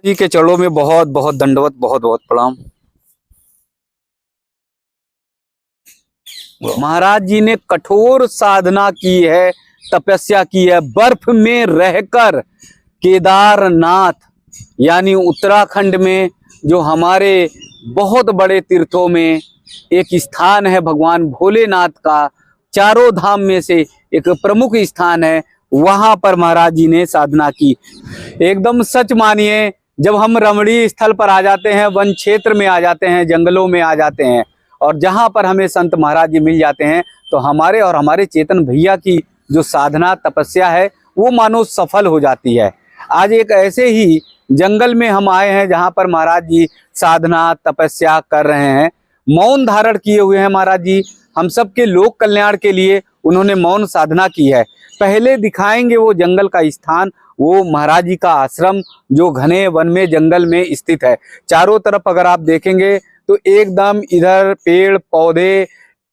जी के चरणों में बहुत बहुत दंडवत, बहुत बहुत प्रणाम। महाराज जी ने कठोर साधना की है, तपस्या की है, बर्फ में रहकर। केदारनाथ यानी उत्तराखंड में, जो हमारे बहुत बड़े तीर्थों में एक स्थान है, भगवान भोलेनाथ का चारों धाम में से एक प्रमुख स्थान है। वहां पर महाराज जी ने साधना की। एकदम सच मानिए, जब हम रमणीय स्थल पर आ जाते हैं, वन क्षेत्र में आ जाते हैं, जंगलों में आ जाते हैं, और जहां पर हमें संत महाराज जी मिल जाते हैं, तो हमारे और हमारे चेतन भैया की जो साधना तपस्या है वो मानो सफल हो जाती है। आज एक ऐसे ही जंगल में हम आए हैं जहां पर महाराज जी साधना तपस्या कर रहे हैं, मौन धारण किए हुए हैं। महाराज जी हम सबके लोक कल्याण के लिए उन्होंने मौन साधना की है। पहले दिखाएंगे वो जंगल का स्थान, वो महाराज जी का आश्रम जो घने वन में जंगल में स्थित है। चारों तरफ अगर आप देखेंगे तो एकदम इधर पेड़ पौधे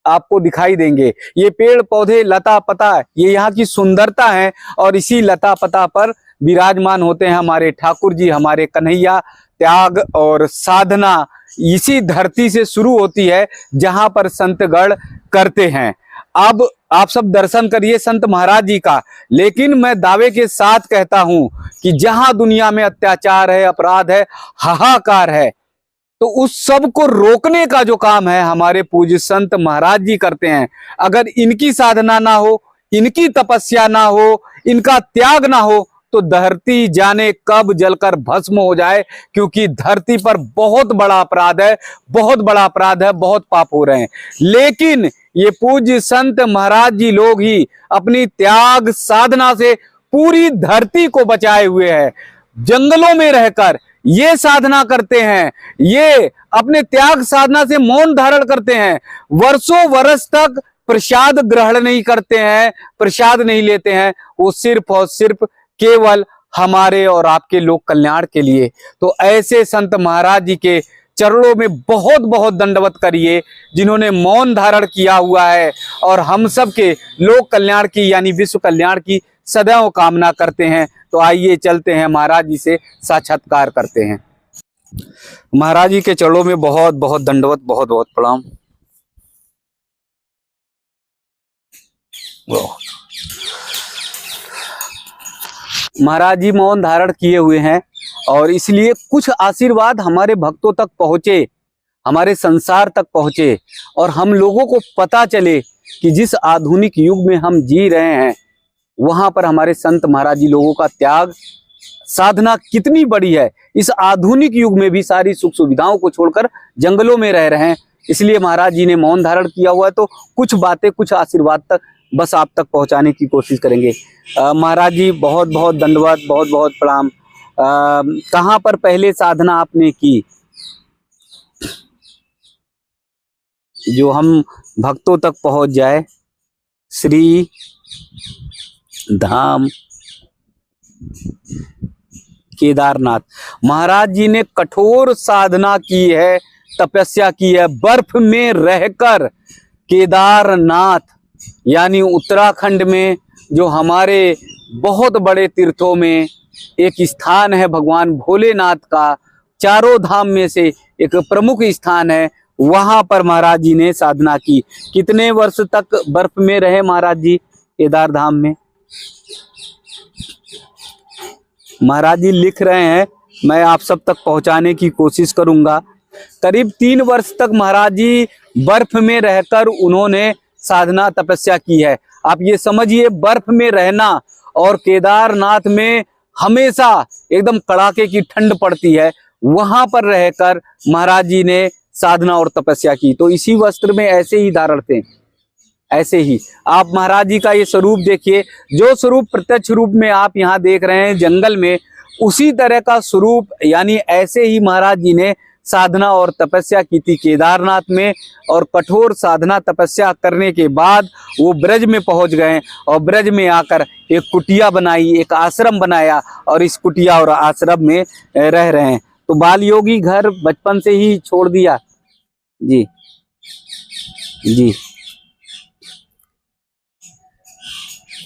आपको दिखाई देंगे। ये पेड़ पौधे लता पता ये यहाँ की सुंदरता है, और इसी लता पता पर विराजमान होते हैं हमारे ठाकुर जी, हमारे कन्हैया। त्याग और साधना इसी धरती से शुरू होती है जहां पर संतगण करते हैं। अब आप सब दर्शन करिए संत महाराज जी का। लेकिन मैं दावे के साथ कहता हूं कि जहां दुनिया में अत्याचार है, अपराध है, हाहाकार है, तो उस सब को रोकने का जो काम है हमारे पूज्य संत महाराज जी करते हैं। अगर इनकी साधना ना हो, इनकी तपस्या ना हो, इनका त्याग ना हो, तो धरती जाने कब जलकर भस्म हो जाए। क्योंकि धरती पर बहुत बड़ा अपराध है, बहुत बड़ा अपराध है, बहुत पाप हो रहे हैं। लेकिन ये पूज्य संत महाराज जी लोग ही अपनी त्याग साधना से पूरी धरती को बचाए हुए हैं। जंगलों में रहकर ये साधना करते हैं, ये अपने त्याग साधना से मौन धारण करते हैं, वर्षों वर्ष तक प्रसाद ग्रहण नहीं करते हैं, प्रसाद नहीं लेते हैं। वो सिर्फ और सिर्फ केवल हमारे और आपके लोक कल्याण के लिए। तो ऐसे संत महाराज जी के चरणों में बहुत बहुत दंडवत करिए, जिन्होंने मौन धारण किया हुआ है और हम सब के लोक कल्याण की यानी विश्व कल्याण की सदैव कामना करते हैं। तो आइए चलते हैं, महाराज जी से साक्षात्कार करते हैं। महाराज जी के चरणों में बहुत बहुत दंडवत, बहुत बहुत प्रणाम। महाराज जी मौन धारण किए हुए हैं, और इसलिए कुछ आशीर्वाद हमारे भक्तों तक पहुंचे, हमारे संसार तक पहुंचे, और हम लोगों को पता चले कि जिस आधुनिक युग में हम जी रहे हैं, वहां पर हमारे संत महाराज जी लोगों का त्याग साधना कितनी बड़ी है। इस आधुनिक युग में भी सारी सुख सुविधाओं को छोड़कर जंगलों में रह रहे हैं। इसलिए महाराज जी ने मौन धारण किया हुआ है। तो कुछ बातें, कुछ आशीर्वाद तक बस आप तक पहुंचाने की कोशिश करेंगे। महाराज जी बहुत बहुत दंडवत, बहुत बहुत प्रणाम। कहाँ पर पहले साधना आपने की, जो हम भक्तों तक पहुंच जाए? श्री धाम केदारनाथ। महाराज जी ने कठोर साधना की है, तपस्या की है, बर्फ में रहकर। केदारनाथ यानी उत्तराखंड में, जो हमारे बहुत बड़े तीर्थों में एक स्थान है, भगवान भोलेनाथ का चारों धाम में से एक प्रमुख स्थान है। वहां पर महाराज जी ने साधना की। कितने वर्ष तक बर्फ में रहे महाराज जी केदार धाम में? महाराज जी लिख रहे हैं, मैं आप सब तक पहुंचाने की कोशिश करूंगा। करीब 3 वर्ष तक महाराज जी बर्फ में रहकर उन्होंने साधना तपस्या की है। आप ये समझिए, बर्फ में रहना, और केदारनाथ में हमेशा एकदम कड़ाके की ठंड पड़ती है, वहां पर रहकर महाराज जी ने साधना और तपस्या की। तो इसी वस्त्र में ऐसे ही धारण थे, ऐसे ही आप महाराज जी का ये स्वरूप देखिए। जो स्वरूप प्रत्यक्ष रूप में आप यहाँ देख रहे हैं जंगल में, उसी तरह का स्वरूप यानी ऐसे ही महाराज जी ने साधना और तपस्या की थी केदारनाथ में। और कठोर साधना तपस्या करने के बाद वो ब्रज में पहुंच गए, और ब्रज में आकर एक कुटिया बनाई, एक आश्रम बनाया, और इस कुटिया और आश्रम में रह रहे हैं। तो बाल योगी घर बचपन से ही छोड़ दिया जी? जी,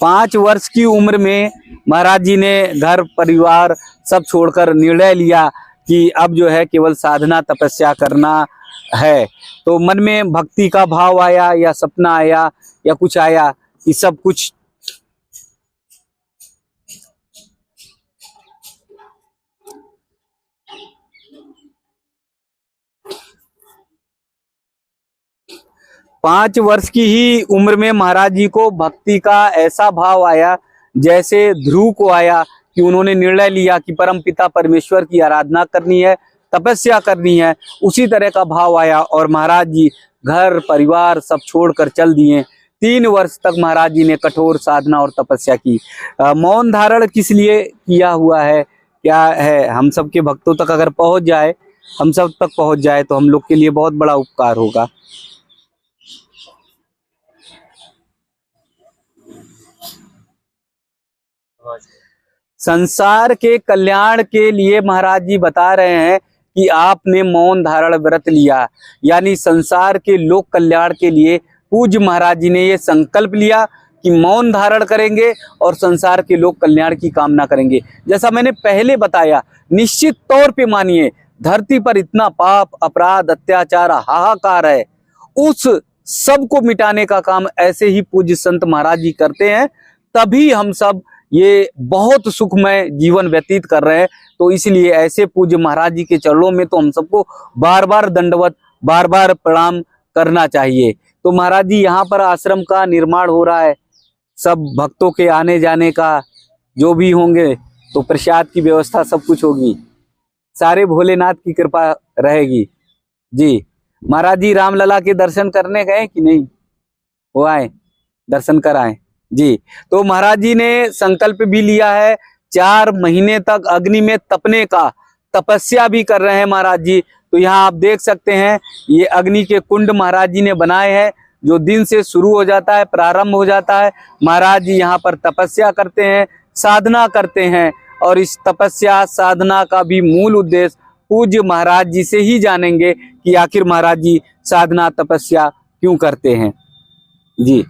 5 वर्ष की उम्र में महाराज जी ने घर परिवार सब छोड़कर निर्णय लिया कि अब जो है केवल साधना तपस्या करना है। तो मन में भक्ति का भाव आया या सपना आया या कुछ आया, ये सब कुछ पाँच वर्ष की ही उम्र में महाराज जी को भक्ति का ऐसा भाव आया जैसे ध्रुव को आया, कि उन्होंने निर्णय लिया कि परम पिता परमेश्वर की आराधना करनी है, तपस्या करनी है। उसी तरह का भाव आया और महाराज जी घर परिवार सब छोड़कर चल दिए। 3 वर्ष तक महाराज जी ने कठोर साधना और तपस्या की। मौन धारण किस लिए किया हुआ है, क्या है, हम सब के भक्तों तक अगर पहुंच जाए, हम सब तक पहुंच जाए तो हम लोग के लिए बहुत बड़ा उपकार होगा। संसार के कल्याण के लिए महाराज जी बता रहे हैं कि आपने मौन धारण व्रत लिया, यानी संसार के लोक कल्याण के लिए पूज्य महाराज जी ने ये संकल्प लिया कि मौन धारण करेंगे और संसार के लोक कल्याण की कामना करेंगे। जैसा मैंने पहले बताया, निश्चित तौर पे मानिए धरती पर इतना पाप अपराध अत्याचार हाहाकार है, उस सब को मिटाने का काम ऐसे ही पूज्य संत महाराज जी करते हैं, तभी हम सब ये बहुत सुखमय जीवन व्यतीत कर रहे हैं। तो इसलिए ऐसे पूज्य महाराज जी के चरणों में तो हम सबको बार बार दंडवत बार बार प्रणाम करना चाहिए। तो महाराज जी यहाँ पर आश्रम का निर्माण हो रहा है, सब भक्तों के आने जाने का जो भी होंगे, तो प्रसाद की व्यवस्था सब कुछ होगी, सारे भोलेनाथ की कृपा रहेगी। जी महाराज जी रामलला के दर्शन करने गए कि नहीं, वो आए दर्शन कराएं जी। तो महाराज जी ने संकल्प भी लिया है 4 महीने तक अग्नि में तपने का, तपस्या भी कर रहे हैं महाराज जी। तो यहाँ आप देख सकते हैं ये अग्नि के कुंड महाराज जी ने बनाए हैं, जो दिन से शुरू हो जाता है, प्रारंभ हो जाता है। महाराज जी यहाँ पर तपस्या करते हैं, साधना करते हैं, और इस तपस्या साधना का भी मूल उद्देश्य पूज्य महाराज जी से ही जानेंगे कि आखिर महाराज जी साधना तपस्या क्यों करते हैं जी।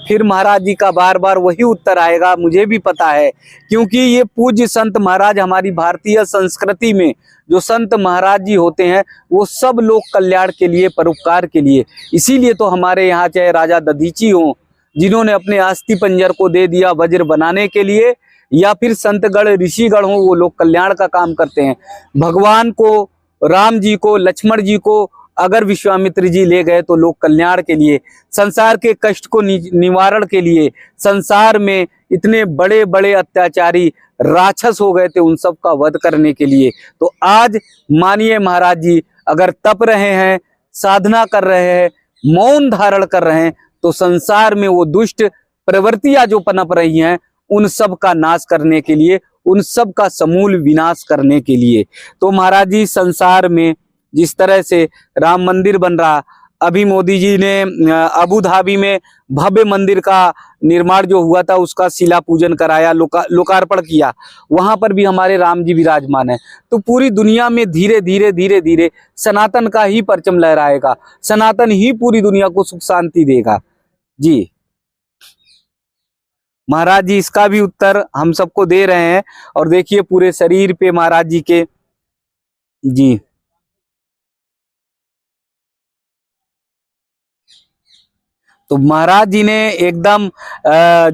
फिर महाराज जी का बार बार वही उत्तर आएगा, मुझे भी पता है, क्योंकि ये पूज्य संत महाराज हमारी भारतीय संस्कृति में जो संत महाराज जी होते हैं वो सब लोग कल्याण के लिए, परोपकार के लिए। इसीलिए तो हमारे यहाँ चाहे राजा दधीची हो, जिन्होंने अपने अस्थि पंजर को दे दिया वज्र बनाने के लिए, या फिर संतगण ऋषिगण हो, वो लोग कल्याण का काम करते हैं। भगवान को, राम जी को, लक्ष्मण जी को अगर विश्वामित्र जी ले गए तो लोग कल्याण के लिए, संसार के कष्ट को निवारण के लिए, संसार में इतने बड़े बड़े अत्याचारी राक्षस हो गए थे, उन सब का वध करने के लिए। तो आज मानिए महाराज जी अगर तप रहे हैं, साधना कर रहे हैं, मौन धारण कर रहे हैं, तो संसार में वो दुष्ट प्रवृत्तियां जो पनप रही हैं उन सब का नाश करने के लिए, उन सब का समूल विनाश करने के लिए। तो महाराज जी संसार में जिस तरह से राम मंदिर बन रहा, अभी मोदी जी ने अबू धाबी में भव्य मंदिर का निर्माण जो हुआ था उसका शिला पूजन कराया, लोकार्पण किया, वहां पर भी हमारे राम जी विराजमान है। तो पूरी दुनिया में धीरे धीरे धीरे धीरे सनातन का ही परचम लहराएगा, सनातन ही पूरी दुनिया को सुख शांति देगा जी। महाराज जी इसका भी उत्तर हम सबको दे रहे हैं, और देखिए पूरे शरीर पे महाराज जी के जी। तो महाराज जी ने एकदम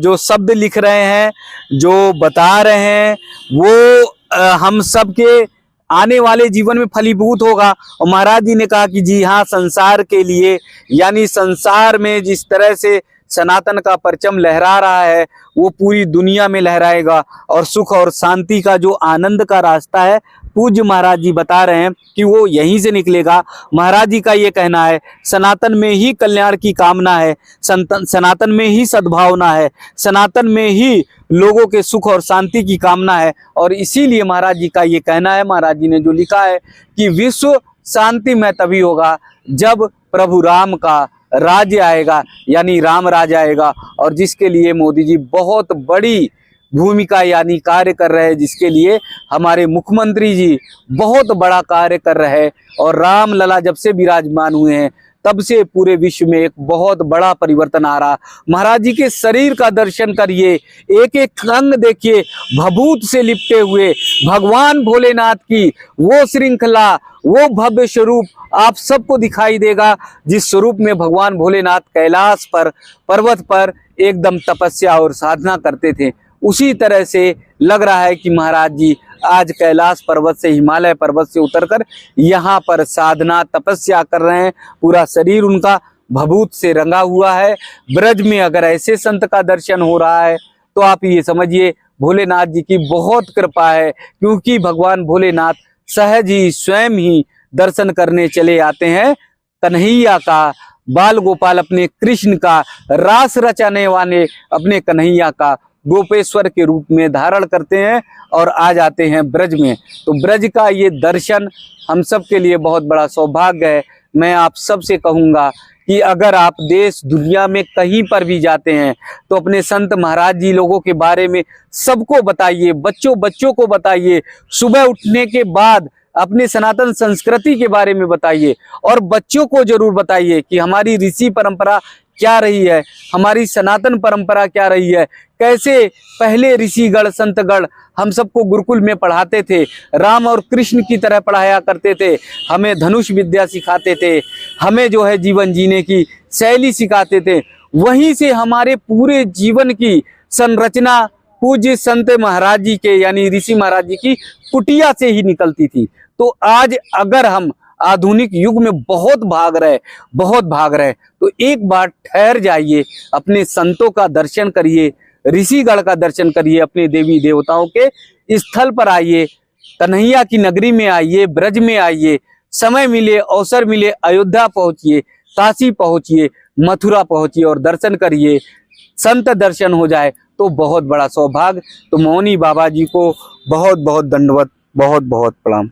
जो शब्द लिख रहे हैं, जो बता रहे हैं, वो हम सब के आने वाले जीवन में फलीभूत होगा। और महाराज जी ने कहा कि जी हाँ, संसार के लिए, यानी संसार में जिस तरह से सनातन का परचम लहरा रहा है वो पूरी दुनिया में लहराएगा, और सुख और शांति का जो आनंद का रास्ता है पूज्य महाराज जी बता रहे हैं कि वो यहीं से निकलेगा। महाराज जी का ये कहना है सनातन में ही कल्याण की कामना है, सनातन में ही सद्भावना है, सनातन में ही लोगों के सुख और शांति की कामना है। और इसीलिए महाराज जी का ये कहना है, महाराज जी ने जो लिखा है कि विश्व शांति में तभी होगा जब प्रभु राम का राज्य आएगा, यानी राम राज आएगा, और जिसके लिए मोदी जी बहुत बड़ी भूमिका यानी कार्य कर रहे हैं, जिसके लिए हमारे मुख्यमंत्री जी बहुत बड़ा कार्य कर रहे हैं। और राम लला जब से विराजमान हुए हैं, तब से पूरे विश्व में एक बहुत बड़ा परिवर्तन आ रहा। महाराज जी के शरीर का दर्शन करिए, एक एक अंग देखिए, भभूत से लिपटे हुए भगवान भोलेनाथ की वो श्रृंखला, वो भव्य स्वरूप आप सबको दिखाई देगा, जिस स्वरूप में भगवान भोलेनाथ कैलाश पर पर्वत पर एकदम तपस्या और साधना करते थे। उसी तरह से लग रहा है कि महाराज जी आज कैलाश पर्वत से, हिमालय पर्वत से उतरकर यहाँ पर साधना तपस्या कर रहे हैं। पूरा शरीर उनका भभूत से रंगा हुआ है। ब्रज में अगर ऐसे संत का दर्शन हो रहा है तो आप ये समझिए भोलेनाथ जी की बहुत कृपा है, क्योंकि भगवान भोलेनाथ सहज ही स्वयं ही दर्शन करने चले आते हैं। कन्हैया का, बाल गोपाल अपने कृष्ण का, रास रचाने वाले अपने कन्हैया का गोपेश्वर के रूप में धारण करते हैं और आ जाते हैं ब्रज में। तो ब्रज का ये दर्शन हम सब के लिए बहुत बड़ा सौभाग्य है। मैं आप सब से कहूँगा कि अगर आप देश दुनिया में कहीं पर भी जाते हैं तो अपने संत महाराज जी लोगों के बारे में सबको बताइए, बच्चों को बताइए। सुबह उठने के बाद अपने सनातन संस्कृति के बारे में बताइए और बच्चों को जरूर बताइए कि हमारी ऋषि परंपरा क्या रही है, हमारी सनातन परंपरा क्या रही है, कैसे पहले ऋषिगण संतगण हम सबको गुरुकुल में पढ़ाते थे, राम और कृष्ण की तरह पढ़ाया करते थे, हमें धनुष विद्या सिखाते थे, हमें जो है जीवन जीने की शैली सिखाते थे। वहीं से हमारे पूरे जीवन की संरचना पूज्य संत महाराज जी के यानी ऋषि महाराज जी की कुटिया से ही निकलती थी। तो आज अगर हम आधुनिक युग में बहुत भाग रहे तो एक बार ठहर जाइए, अपने संतों का दर्शन करिए, ऋषिगण का दर्शन करिए, अपने देवी देवताओं के स्थल पर आइए, कन्हैया की नगरी में आइए, ब्रज में आइए, समय मिले अवसर मिले अयोध्या पहुंचिए, काशी पहुंचिए, मथुरा पहुंचिए और दर्शन करिए। संत दर्शन हो जाए तो बहुत बड़ा सौभाग्य। तो मौनी बाबा जी को बहुत बहुत दंडवत, बहुत बहुत प्रणाम।